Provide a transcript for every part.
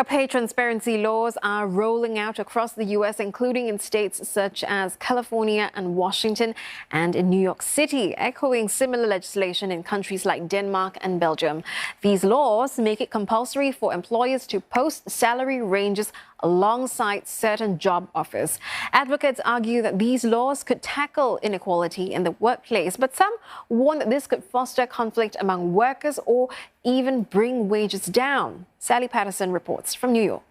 Pay transparency laws are rolling out across the U.S., including in states such as California and Washington, and in New York City, echoing similar legislation in countries like Denmark and Belgium. These laws make it compulsory for employers to post salary ranges alongside certain job offers. Advocates argue that these laws could tackle inequality in the workplace, but some warn that this could foster conflict among workers or even bring wages down. Sally Patterson reports from New York.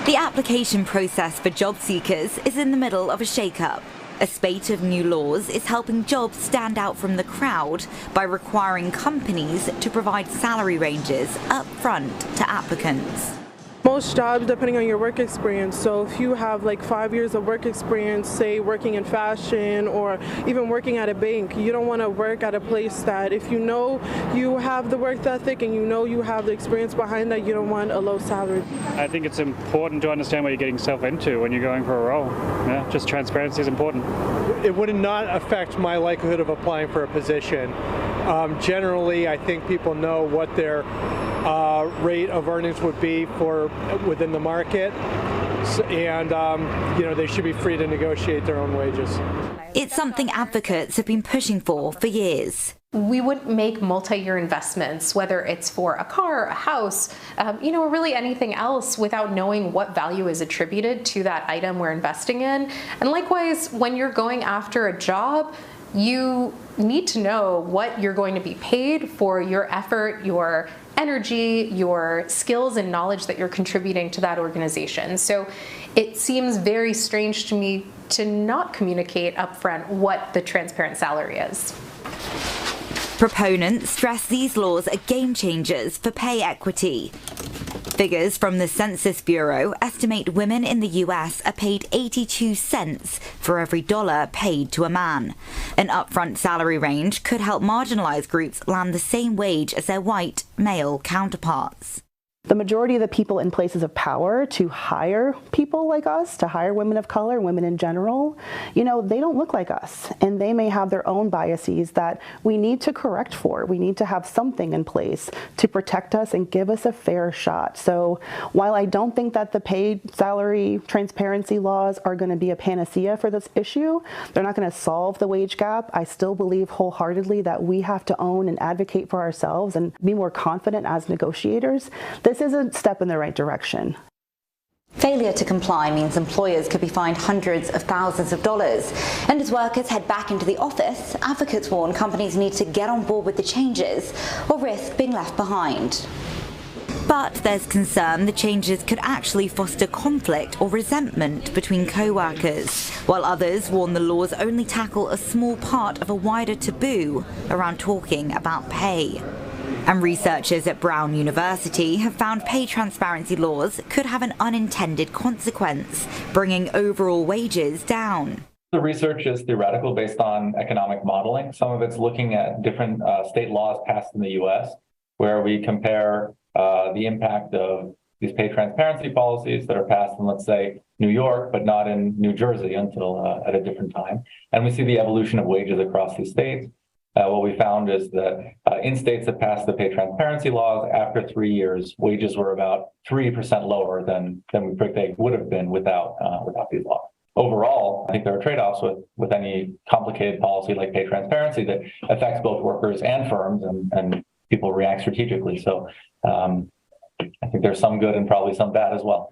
The application process for job seekers is in the middle of a shake-up. A spate of new laws is helping jobs stand out from the crowd by requiring companies to provide salary ranges up front to applicants. Most jobs, depending on your work experience, so if you have like 5 years of work experience, say working in fashion or even working at a bank, you don't want to work at a place that if you know you have the work ethic and you know you have the experience behind that, you don't want a low salary. I think it's important to understand what you're getting yourself into when you're going for a role. Yeah, just transparency is important. It would not affect my likelihood of applying for a position. Generally, I think people know what their rate of earnings would be for within the market, and they should be free to negotiate their own wages. It's something advocates have been pushing for years. We wouldn't make multi-year investments, whether it's for a car, a house, or really anything else, without knowing what value is attributed to that item we're investing in. And likewise, when you're going after a job, you need to know what you're going to be paid for your effort, your energy, your skills and knowledge that you're contributing to that organization. So it seems very strange to me to not communicate upfront what the transparent salary is. Proponents stress these laws are game changers for pay equity. Figures from the Census Bureau estimate women in the US are paid 82 cents for every dollar paid to a man. An upfront salary range could help marginalized groups land the same wage as their white male counterparts. The majority of the people in places of power to hire people like us, to hire women of color, women in general, they don't look like us, and they may have their own biases that we need to correct for. We need to have something in place to protect us and give us a fair shot. So while I don't think that the paid salary transparency laws are going to be a panacea for this issue, they're not going to solve the wage gap. I still believe wholeheartedly that we have to own and advocate for ourselves and be more confident as negotiators. This is a step in the right direction. Failure to comply means employers could be fined hundreds of thousands of dollars. And as workers head back into the office, advocates warn companies need to get on board with the changes or risk being left behind. But there's concern the changes could actually foster conflict or resentment between co-workers, while others warn the laws only tackle a small part of a wider taboo around talking about pay. And researchers at Brown University have found pay transparency laws could have an unintended consequence, bringing overall wages down. The research is theoretical based on economic modeling. Some of it's looking at different state laws passed in the U.S., where we compare the impact of these pay transparency policies that are passed in, let's say, New York, but not in New Jersey until at a different time. And we see the evolution of wages across these states. What we found is that in states that passed the pay transparency laws, after 3 years, wages were about 3% lower than we predict they would have been without these laws. Overall, I think there are trade-offs with any complicated policy like pay transparency that affects both workers and firms, and people react strategically. So I think there's some good and probably some bad as well.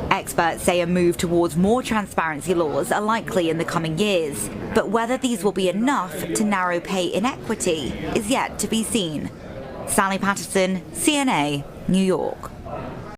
Experts say a move towards more transparency laws are likely in the coming years, but whether these will be enough to narrow pay inequity is yet to be seen. Sally Patterson, CNA, New York.